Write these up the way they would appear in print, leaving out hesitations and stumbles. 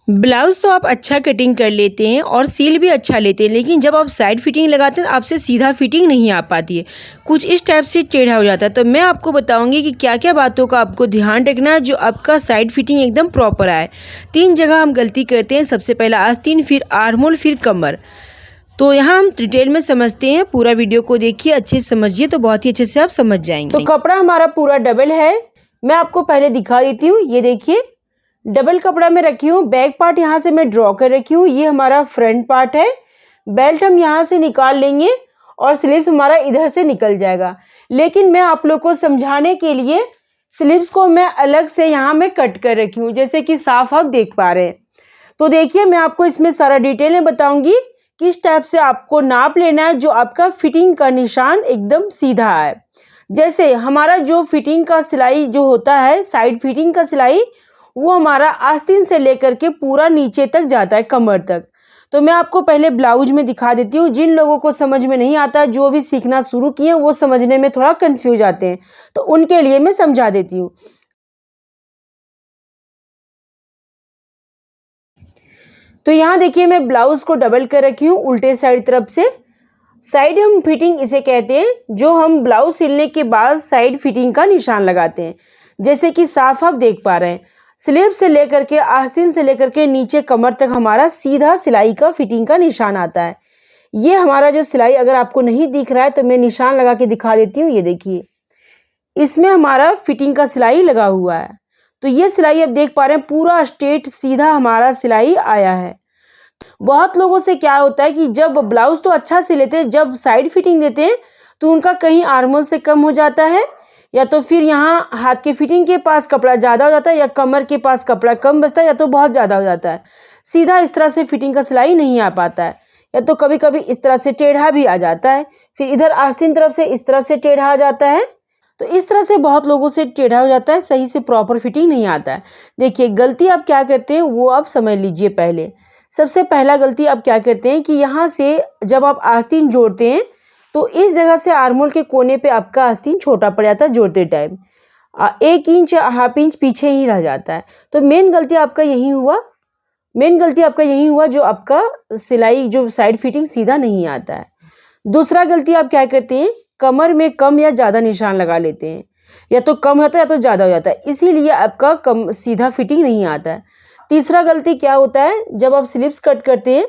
Blouse तो आप अच्छा कटिंग कर लेते हैं और सिल भी अच्छा लेते हैं, लेकिन जब आप साइड फिटिंग लगाते हैं आपसे सीधा फिटिंग नहीं आ पाती है, कुछ इस टाइप से टेढ़ा हो जाता है। तो मैं आपको बताऊंगी कि क्या क्या बातों का आपको ध्यान रखना है जो आपका साइड फिटिंग एकदम प्रॉपर आए। 3 जगह हम गलती करते हैं, सबसे पहला आस्तीन, फिर आर्म होल, फिर कमर। तो यहाँ हम डिटेल में समझते हैं, पूरा वीडियो को देखिए, अच्छे से समझिए तो बहुत ही अच्छे से आप समझ जाएंगे। तो कपड़ा हमारा पूरा डबल है, मैं आपको पहले दिखा देती हूँ। ये देखिए डबल कपड़ा मैं रखी हूँ, बैक पार्ट यहाँ से मैं ड्रॉ कर रखी हूँ, ये हमारा फ्रंट पार्ट है। बेल्ट हम यहाँ से निकाल लेंगे और स्लीव्स हमारा इधर से निकल जाएगा। लेकिन मैं आप लोग को समझाने के लिए स्लीव्स को मैं अलग से यहाँ में कट कर रखी हूँ, जैसे कि साफ आप देख पा रहे हैं। तो देखिए मैं आपको इसमें सारा डिटेल में बताऊंगी किस टाइप से आपको नाप लेना है जो आपका फिटिंग का निशान एकदम सीधा है। जैसे हमारा जो फिटिंग का सिलाई जो होता है, साइड फिटिंग का सिलाई, वो हमारा आस्तीन से लेकर के पूरा नीचे तक जाता है, कमर तक। तो मैं आपको पहले ब्लाउज में दिखा देती हूँ। जिन लोगों को समझ में नहीं आता, जो अभी सीखना शुरू किए, वो समझने में थोड़ा कंफ्यूज आते हैं, तो उनके लिए मैं समझा देती हूँ। तो यहाँ देखिए मैं ब्लाउज को डबल कर रखी हूँ उल्टे साइड तरफ से। साइड हम फिटिंग इसे कहते हैं, जो हम ब्लाउज सिलने के बाद साइड फिटिंग का निशान लगाते हैं। जैसे कि साफ आप देख पा रहे हैं, स्लीव से लेकर के आस्तीन से लेकर के नीचे कमर तक हमारा सीधा सिलाई का फिटिंग का निशान आता है। ये हमारा जो सिलाई अगर आपको नहीं दिख रहा है तो मैं निशान लगा के दिखा देती हूँ। ये देखिए इसमें हमारा फिटिंग का सिलाई लगा हुआ है। तो ये सिलाई आप देख पा रहे हैं, पूरा स्ट्रेट सीधा हमारा सिलाई आया है। बहुत लोगों से क्या होता है कि जब ब्लाउज तो अच्छा सिल लेते हैं, जब साइड फिटिंग देते हैं तो उनका कहीं आर्मोल से कम हो जाता है, या तो फिर यहाँ हाथ के फिटिंग के पास कपड़ा ज़्यादा हो जाता है, या कमर के पास कपड़ा कम बचता है, या तो बहुत ज़्यादा हो जाता है। सीधा इस तरह से फिटिंग का सिलाई नहीं आ पाता है, या तो कभी कभी इस तरह से टेढ़ा भी आ जाता है, फिर इधर आस्तीन तरफ से इस तरह से टेढ़ा आ जाता है। तो इस तरह से बहुत लोगों से टेढ़ा हो जाता है, सही से प्रॉपर फिटिंग नहीं आता है। देखिए गलती आप क्या करते हैं वो आप समझ लीजिए। पहले सबसे पहला गलती आप क्या करते हैं कि यहाँ से जब आप आस्तीन जोड़ते हैं तो इस जगह से आर्मोल के कोने पे आपका आस्तीन छोटा पड़ जाता है जोड़ते टाइम, 1 इंच हाफ इंच पीछे ही रह जाता है। तो मेन गलती आपका यही हुआ जो आपका सिलाई जो साइड फिटिंग सीधा नहीं आता है। दूसरा गलती आप क्या करते हैं, कमर में कम या ज़्यादा निशान लगा लेते हैं, या तो कम होता है या तो ज़्यादा हो जाता है, इसीलिए आपका कम सीधा फिटिंग नहीं आता है। तीसरा गलती क्या होता है, जब आप स्लीव्स कट करते हैं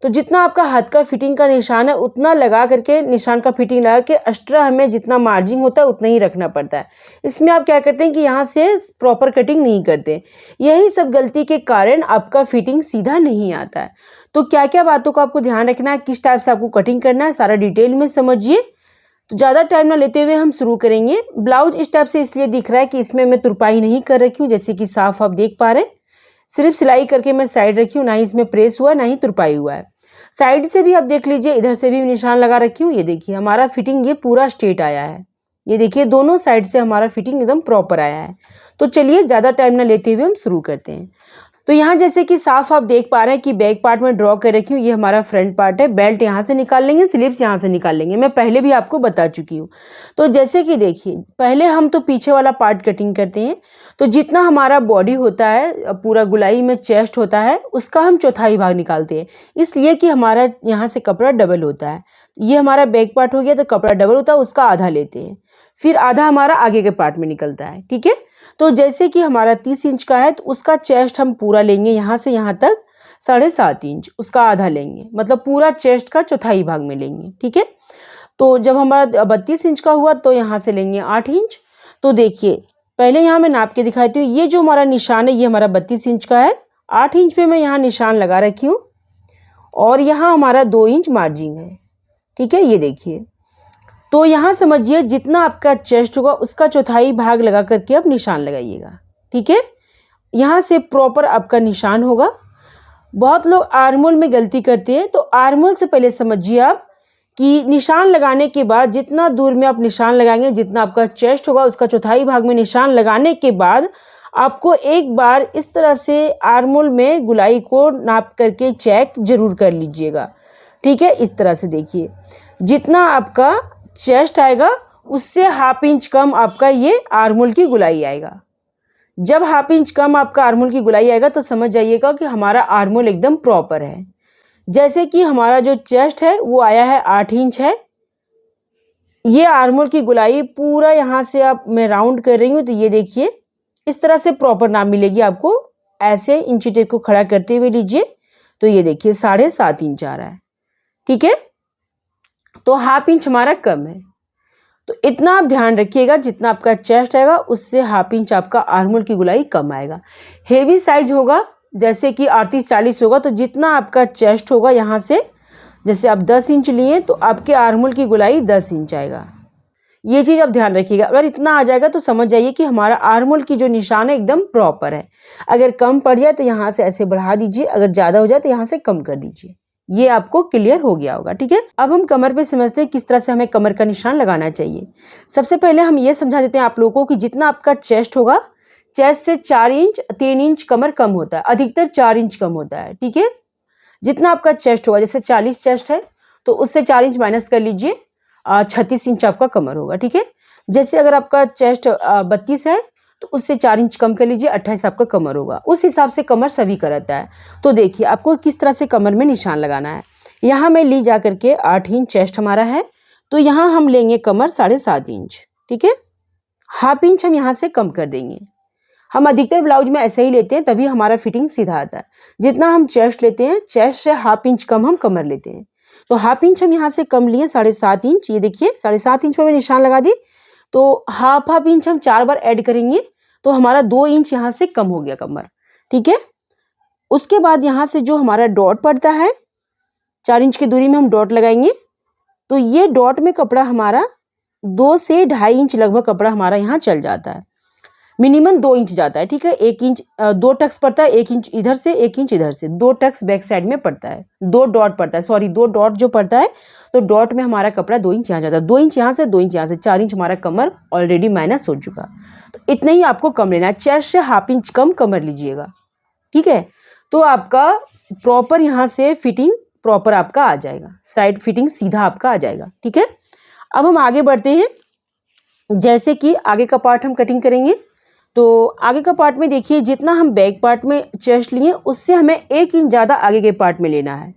तो जितना आपका हाथ का फिटिंग का निशान है उतना लगा करके, निशान का फिटिंग लगा के एक्स्ट्रा हमें जितना मार्जिन होता है उतना ही रखना पड़ता है। इसमें आप क्या करते हैं कि यहाँ से प्रॉपर कटिंग नहीं करते। यही सब गलती के कारण आपका फिटिंग सीधा नहीं आता है। तो क्या क्या बातों का आपको ध्यान रखना है, किस टाइप से आपको कटिंग करना है, सारा डिटेल में समझिए। तो ज़्यादा टाइम ना लेते हुए हम शुरू करेंगे। ब्लाउज इस टाइप से इसलिए दिख रहा है कि इसमें मैं तुरपाई नहीं कर रखी हूँ, जैसे कि साफ आप देख पा रहे हैं। सिर्फ सिलाई करके मैं साइड रखी हूँ, ना ही इसमें प्रेस हुआ ना ही तुरपाई हुआ है। साइड से भी आप देख लीजिए, इधर से भी निशान लगा रखी हूँ। ये देखिए हमारा फिटिंग ये पूरा स्ट्रेट आया है। ये देखिए दोनों साइड से हमारा फिटिंग एकदम प्रॉपर आया है। तो चलिए ज़्यादा टाइम ना लेते हुए हम शुरू करते हैं। तो यहाँ जैसे कि साफ आप देख पा रहे हैं कि बैक पार्ट में ड्रॉ कर रखी हूँ, ये हमारा फ्रंट पार्ट है। बेल्ट यहाँ से निकाल लेंगे, स्लीव्स यहाँ से निकाल लेंगे, मैं पहले भी आपको बता चुकी हूँ। तो जैसे कि देखिए पहले हम तो पीछे वाला पार्ट कटिंग करते हैं। तो जितना हमारा बॉडी होता है, पूरा गुलाई में चेस्ट होता है, उसका हम चौथाई भाग निकालते हैं, इसलिए कि हमारा यहाँ से कपड़ा डबल होता है। ये हमारा बैक पार्ट हो गया, तो कपड़ा डबल होता है, उसका आधा लेते हैं, फिर आधा हमारा आगे के पार्ट में निकलता है। ठीक है, तो जैसे कि हमारा 30 इंच का है तो उसका चेस्ट हम पूरा लेंगे, यहाँ से यहाँ तक 7.5 इंच, उसका आधा लेंगे, मतलब पूरा चेस्ट का चौथाई भाग में लेंगे। ठीक है, तो जब हमारा 32 इंच का हुआ तो यहाँ से लेंगे 8 इंच। तो देखिए पहले यहाँ मैं नाप के दिखाती हूँ। ये जो हमारा निशान है ये हमारा 32 इंच का है, 8 इंच पे मैं यहाँ निशान लगा रखी हूँ, और यहाँ हमारा 2 इंच मार्जिन है। ठीक है, ये देखिए। तो यहाँ समझिए जितना आपका चेस्ट होगा उसका चौथाई भाग लगा करके आप निशान लगाइएगा। ठीक है, यहाँ से प्रॉपर आपका निशान होगा। बहुत लोग आर्मोल में गलती करते हैं, तो आर्मोल से पहले समझिए आप कि निशान लगाने के बाद जितना दूर में आप निशान लगाएंगे, जितना आपका चेस्ट होगा उसका चौथाई भाग में निशान लगाने के बाद आपको एक बार इस तरह से आर्मोल में गुलाई को नाप करके चेक जरूर कर लीजिएगा। ठीक है, इस तरह से देखिए जितना आपका चेस्ट आएगा उससे हाफ इंच कम आपका ये आर्मोल की गुलाई आएगा। जब हाफ इंच कम आपका आर्मोल की गोलाई आएगा तो समझ जाइएगा कि हमारा आर्मोल एकदम प्रॉपर है। जैसे कि हमारा जो चेस्ट है वो आया है 8 इंच है। ये आर्मोल की गोलाई पूरा यहाँ से आप मैं राउंड कर रही हूँ तो ये देखिए इस तरह से प्रॉपर नाप मिलेगी आपको। ऐसे इंची टेप को खड़ा करते हुए लीजिए तो ये देखिए 7.5 इंच आ रहा है। ठीक है, तो हाफ इंच हमारा कम है। तो इतना आप ध्यान रखिएगा, जितना आपका चेस्ट आएगा उससे हाफ इंच आपका आर्मोल की गोलाई कम आएगा। हेवी साइज होगा जैसे कि 38-40 होगा तो जितना आपका चेस्ट होगा यहाँ से, जैसे आप 10 इंच लिए तो आपके आर्मोल की गोलाई 10 इंच आएगा। ये चीज़ आप ध्यान रखिएगा। अगर इतना आ जाएगा तो समझ जाइए कि हमारा आर्मोल की जो निशान है एकदम प्रॉपर है। अगर कम पड़ जाए तो यहाँ से ऐसे बढ़ा दीजिए, अगर ज़्यादा हो जाए तो यहाँ से कम कर दीजिए। ये आपको क्लियर हो गया होगा। ठीक है, अब हम कमर पे समझते हैं किस तरह से हमें कमर का निशान लगाना चाहिए। सबसे पहले हम ये समझा देते हैं आप लोगों को कि जितना आपका चेस्ट होगा, चेस्ट से 4 इंच 3 इंच कमर कम होता है, अधिकतर 4 इंच कम होता है। ठीक है, जितना आपका चेस्ट होगा, जैसे 40 चेस्ट है तो उससे 4 इंच माइनस कर लीजिए, 36 इंच आपका कमर होगा। ठीक है, जैसे अगर आपका चेस्ट 32 है तो उससे 4 इंच कम कर लीजिए, 28 आपका कमर होगा। उस हिसाब से कमर सभी का रहता है। तो देखिए आपको किस तरह से कमर में निशान लगाना है। यहाँ मैं ली जा करके 8 इंच चेस्ट हमारा है तो यहाँ हम लेंगे कमर 7.5 इंच। ठीक है, हाफ इंच हम यहाँ से कम कर देंगे। हम अधिकतर ब्लाउज में ऐसे ही लेते हैं, तभी हमारा फिटिंग सीधा आता है। जितना हम चेस्ट लेते हैं, चेस्ट से हाफ इंच कम हम कमर लेते हैं। तो हाफ इंच हम यहाँ से कम लिए 7.5 इंच। ये देखिए 7.5 इंच पर मैं निशान लगा दी तो हाफ इंच हम 4 बार ऐड करेंगे तो हमारा 2 इंच यहाँ से कम हो गया कमर। ठीक है, उसके बाद यहाँ से जो हमारा डॉट पड़ता है 4 इंच की दूरी में हम डॉट लगाएंगे तो ये डॉट में कपड़ा हमारा 2 से 2.5 इंच लगभग कपड़ा हमारा यहाँ चल जाता है। मिनिमम 2 इंच जाता है। ठीक है, 1 इंच 2 टक्स पड़ता है, 1 इंच इधर से 1 इंच इधर से, 2 टक्स बैक साइड में पड़ता है, 2 डॉट पड़ता है, सॉरी 2 डॉट जो पड़ता है तो डॉट में हमारा कपड़ा 2 इंच यहाँ जाता है, 2 इंच यहाँ से 2 इंच यहाँ से, 4 इंच हमारा कमर ऑलरेडी माइनस हो चुका। तो इतना ही आपको कम लेना है, चेस्ट से हाफ इंच कम कमर लीजिएगा। ठीक है, तो आपका प्रॉपर यहाँ से फिटिंग प्रॉपर आपका आ जाएगा, साइड फिटिंग सीधा आपका आ जाएगा। ठीक है, अब हम आगे बढ़ते हैं। जैसे कि आगे का पार्ट हम कटिंग करेंगे तो आगे का पार्ट में देखिए जितना हम बैक पार्ट में चेस्ट लिए उससे हमें 1 इंच ज़्यादा आगे के पार्ट में लेना है।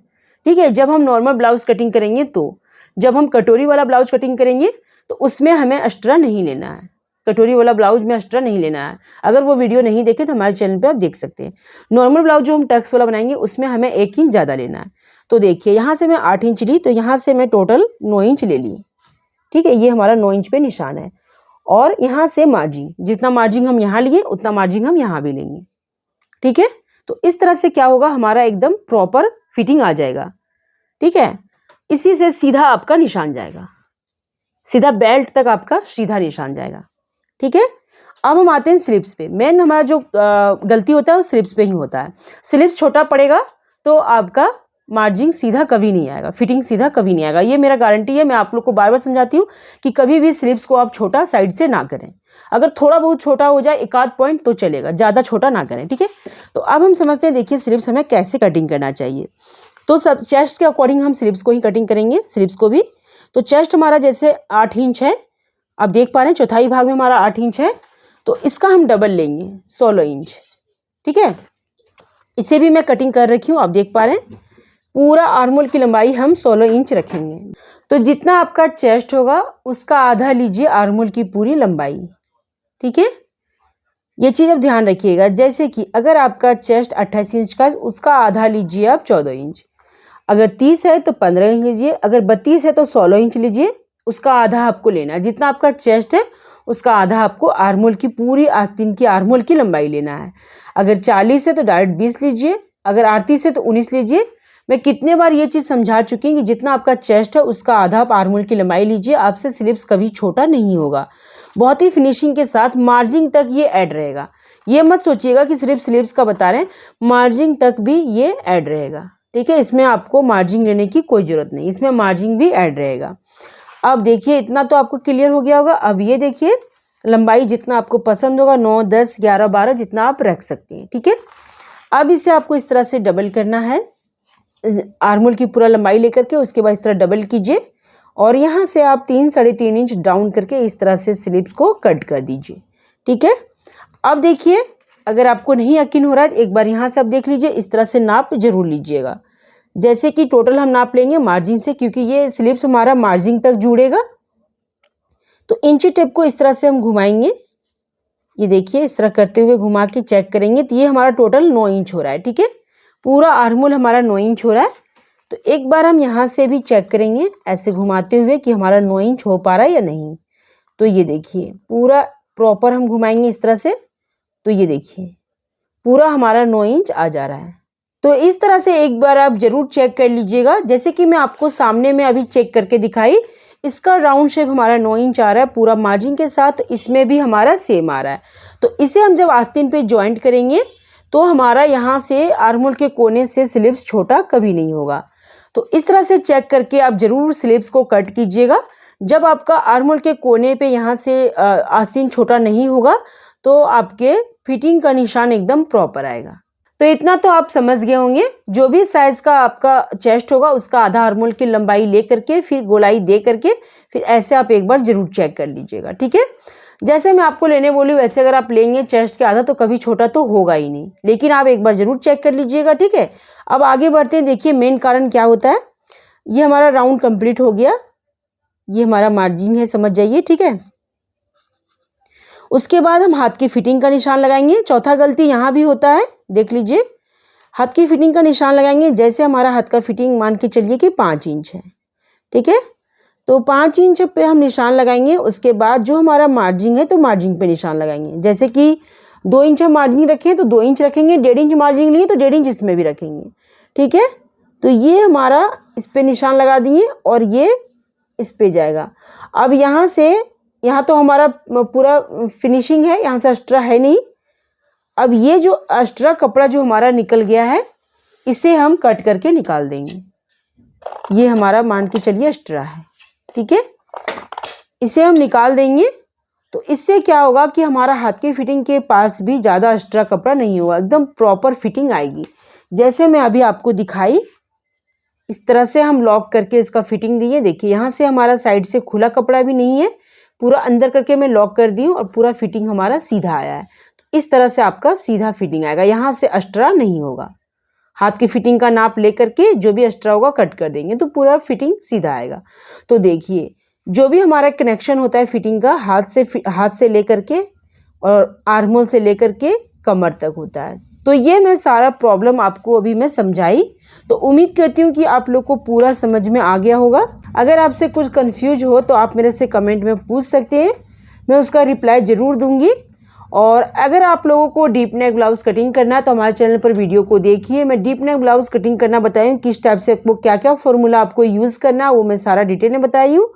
ठीक है, जब हम नॉर्मल ब्लाउज कटिंग करेंगे तो जब हम कटोरी वाला ब्लाउज कटिंग करेंगे तो उसमें हमें एक्स्ट्रा नहीं लेना है। कटोरी वाला ब्लाउज में एक्स्ट्रा नहीं लेना है। अगर वो वीडियो नहीं देखे तो हमारे चैनल पे आप देख सकते हैं। नॉर्मल ब्लाउज जो हम टक्स वाला बनाएंगे उसमें हमें 1 इंच ज़्यादा लेना है। तो देखिए यहाँ से मैं 8 इंच ली तो यहाँ से मैं टोटल 9 इंच ले ली। ठीक है, ये हमारा 9 इंच पे निशान है। और यहाँ से मार्जिन, जितना मार्जिन हम यहाँ लिए उतना मार्जिन हम यहाँ भी लेंगे। ठीक है, तो इस तरह से क्या होगा, हमारा एकदम प्रॉपर फिटिंग आ जाएगा। ठीक है, इसी से सीधा आपका निशान जाएगा, सीधा बेल्ट तक आपका सीधा निशान जाएगा। ठीक है, अब हम आते हैं स्लिप्स पे। मेन हमारा जो गलती होता है वो स्लिप्स पे ही होता है। स्लिप्स छोटा पड़ेगा तो आपका मार्जिन सीधा कभी नहीं आएगा, फिटिंग सीधा कभी नहीं आएगा। ये मेरा गारंटी है। मैं आप लोग को बार बार समझाती हूँ कि कभी भी स्लिप्स को आप छोटा साइड से ना करें। अगर थोड़ा बहुत छोटा हो जाए 1 आध पॉइंट तो चलेगा, ज़्यादा छोटा ना करें। ठीक है, तो अब हम समझते हैं, देखिए स्लिप्स हमें कैसे कटिंग करना चाहिए। तो सब चेस्ट के अकॉर्डिंग हम स्लिप्स को ही कटिंग करेंगे, स्लिप्स को भी। तो चेस्ट हमारा जैसे 8 इंच है, आप देख पा रहे हैं चौथाई भाग में हमारा 8 इंच है तो इसका हम डबल लेंगे 16 इंच। ठीक है, इसे भी मैं कटिंग कर रखी हूँ, आप देख पा रहे हैं। पूरा आर्मोल की लंबाई हम 16 इंच रखेंगे। तो जितना आपका चेस्ट होगा उसका आधा लीजिए आर्मोल की पूरी लंबाई। ठीक है, ये चीज़ आप ध्यान रखिएगा। जैसे कि अगर आपका चेस्ट 28 इंच का, उसका आधा लीजिए आप 14 इंच। अगर 30 है तो 15 इंच लीजिए। अगर 32 है तो 16 इंच लीजिए, उसका आधा आपको लेना है। जितना आपका चेस्ट है उसका आधा आपको आर्मोल की पूरी आस्तीन की आर्मोल की लंबाई लेना है। अगर 40 है तो डायरेक्ट 20 लीजिए, अगर 38 है तो 19 लीजिए। मैं कितने बार ये चीज़ समझा चुकी हूँ कि जितना आपका चेस्ट है उसका आधा आप आर्मोल की लंबाई लीजिए, आपसे स्लिप्स कभी छोटा नहीं होगा। बहुत ही फिनिशिंग के साथ मार्जिन तक ये ऐड रहेगा। ये मत सोचिएगा कि सिर्फ स्लिप्स का बता रहे हैं, मार्जिन तक भी ये ऐड रहेगा। ठीक है, इसमें आपको मार्जिन लेने की कोई ज़रूरत नहीं, इसमें मार्जिन भी ऐड रहेगा। अब देखिए इतना तो आपको क्लियर हो गया होगा। अब ये देखिए लंबाई जितना आपको पसंद होगा, 9, 10, 11, 12 जितना आप रख सकते हैं। ठीक है, अब इसे आपको इस तरह से डबल करना है, आर्मोल की पूरा लंबाई लेकर के उसके बाद इस तरह डबल कीजिए और यहाँ से आप 3, 3.5 इंच डाउन करके इस तरह से स्लिप्स को कट कर दीजिए। ठीक है, अब देखिए अगर आपको नहीं यकीन हो रहा है एक बार यहाँ से आप देख लीजिए, इस तरह से नाप जरूर लीजिएगा। जैसे कि टोटल हम नाप लेंगे मार्जिन से, क्योंकि ये स्लिप्स हमारा मार्जिन तक जुड़ेगा। तो इंची टेप को इस तरह से हम घुमाएंगे, ये देखिए इस तरह करते हुए घुमा के चेक करेंगे तो ये हमारा टोटल 9 इंच हो रहा है। ठीक है, पूरा आर्महोल हमारा 9 इंच हो रहा है। तो एक बार हम यहाँ से भी चेक करेंगे ऐसे घुमाते हुए कि हमारा 9 इंच हो पा रहा है या नहीं। तो ये देखिए पूरा प्रॉपर हम घुमाएंगे इस तरह से, तो ये देखिए पूरा हमारा 9 इंच आ जा रहा है। तो इस तरह से एक बार आप जरूर चेक कर लीजिएगा। जैसे कि मैं आपको सामने में अभी चेक करके दिखाई, इसका राउंड शेप हमारा 9 इंच आ रहा है पूरा मार्जिन के साथ, इसमें भी हमारा सेम आ रहा है। तो इसे हम जब आस्तीन पे जॉइंट करेंगे तो हमारा यहाँ से आर्महोल के कोने से स्लिप्स छोटा कभी नहीं होगा। तो इस तरह से चेक करके आप जरूर स्लिप्स को कट कीजिएगा। जब आपका आर्महोल के कोने पे यहाँ से आस्तीन छोटा नहीं होगा तो आपके फिटिंग का निशान एकदम प्रॉपर आएगा। तो इतना तो आप समझ गए होंगे, जो भी साइज का आपका चेस्ट होगा उसका आधा आर्महोल की लंबाई ले करके फिर गोलाई दे करके फिर ऐसे आप एक बार जरूर चेक कर लीजिएगा। ठीक है, जैसे मैं आपको लेने बोली वैसे अगर आप लेंगे चेस्ट के आधा तो कभी छोटा तो होगा ही नहीं, लेकिन आप एक बार जरूर चेक कर लीजिएगा। ठीक है, अब आगे बढ़ते हैं। देखिए मेन कारण क्या होता है, ये हमारा राउंड कंप्लीट हो गया, ये हमारा मार्जिन है, समझ जाइए। ठीक है, उसके बाद हम हाथ की फिटिंग का निशान लगाएंगे। चौथा गलती यहाँ भी होता है, देख लीजिए हाथ की फिटिंग का निशान लगाएंगे। जैसे हमारा हाथ का फिटिंग मान के चलिए कि 5 इंच है। ठीक है, तो 5 इंच पे हम निशान लगाएंगे। उसके बाद जो हमारा मार्जिन है तो मार्जिन पे निशान लगाएंगे। जैसे कि 2 इंच हम मार्जिन रखें तो 2 इंच रखेंगे, 1.5 इंच मार्जिन लिए तो 1.5 इंच इसमें भी रखेंगे। ठीक है, तो ये हमारा इस पे निशान लगा दिए और ये इस पे जाएगा। अब यहाँ से यहाँ तो हमारा पूरा फिनिशिंग है, यहाँ से एक्स्ट्रा है नहीं। अब ये जो एक्स्ट्रा कपड़ा जो हमारा निकल गया है इसे हम कट करके निकाल देंगे। ये हमारा मान के चलिए एक्स्ट्रा है। ठीक है, इसे हम निकाल देंगे। तो इससे क्या होगा कि हमारा हाथ की फिटिंग के पास भी ज़्यादा एक्स्ट्रा कपड़ा नहीं होगा, एकदम प्रॉपर फिटिंग आएगी। जैसे मैं अभी आपको दिखाई, इस तरह से हम लॉक करके इसका फिटिंग दिए। देखिए यहाँ से हमारा साइड से खुला कपड़ा भी नहीं है, पूरा अंदर करके मैं लॉक कर दी हूँ और पूरा फिटिंग हमारा सीधा आया है। तो इस तरह से आपका सीधा फिटिंग आएगा, यहाँ से एक्स्ट्रा नहीं होगा। हाथ की फिटिंग का नाप लेकर के जो भी एक्स्ट्रा होगा कट कर देंगे तो पूरा फिटिंग सीधा आएगा। तो देखिए जो भी हमारा कनेक्शन होता है फिटिंग का हाथ से लेकर के और आर्महोल से लेकर के कमर तक होता है। तो ये मैं सारा प्रॉब्लम आपको अभी मैं समझाई। तो उम्मीद करती हूँ कि आप लोग को पूरा समझ में आ गया होगा। अगर आपसे कुछ कंफ्यूज हो तो आप मेरे से कमेंट में पूछ सकते हैं, मैं उसका रिप्लाई ज़रूर दूंगी। और अगर आप लोगों को डीप नेक ब्लाउज कटिंग करना है तो हमारे चैनल पर वीडियो को देखिए। मैं डीप नेक ब्लाउज कटिंग करना बताई हूँ, किस टाइप से वो क्या क्या फॉर्मूला आपको यूज़ करना है वो मैं सारा डिटेल में बताई हूँ।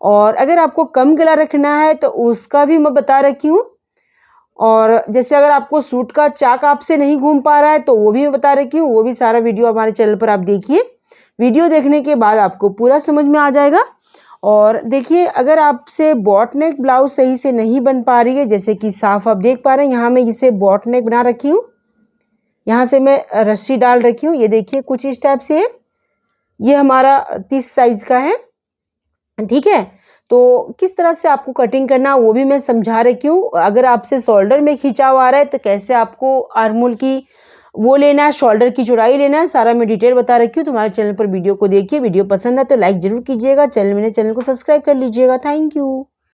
और अगर आपको कम गला रखना है तो उसका भी मैं बता रखी हूँ। और जैसे अगर आपको सूट का चाक आपसे नहीं घूम पा रहा है तो वो भी मैं बता रखी हूँ, वो भी सारा वीडियो हमारे चैनल पर आप देखिए। वीडियो देखने के बाद आपको पूरा समझ में आ जाएगा। और देखिए अगर आपसे बॉट नेक ब्लाउज सही से नहीं बन पा रही है, जैसे कि साफ आप देख पा रहे हैं यहाँ मैं इसे बॉट नेक बना रखी हूँ, यहाँ से मैं रस्सी डाल रखी हूँ। ये देखिए कुछ इस टाइप से है, ये हमारा 30 साइज का है। ठीक है, तो किस तरह से आपको कटिंग करना वो भी मैं समझा रखी हूँ। अगर आपसे शोल्डर में खिंचाव आ रहा है तो कैसे आपको आर्महोल की वो लेना है, शोल्डर की चौड़ाई लेना है, सारा मैं डिटेल बता रखी हूँ। तुम्हारे चैनल पर वीडियो को देखिए। वीडियो पसंद है तो लाइक जरूर कीजिएगा, मेरे चैनल को सब्सक्राइब कर लीजिएगा। Thank you.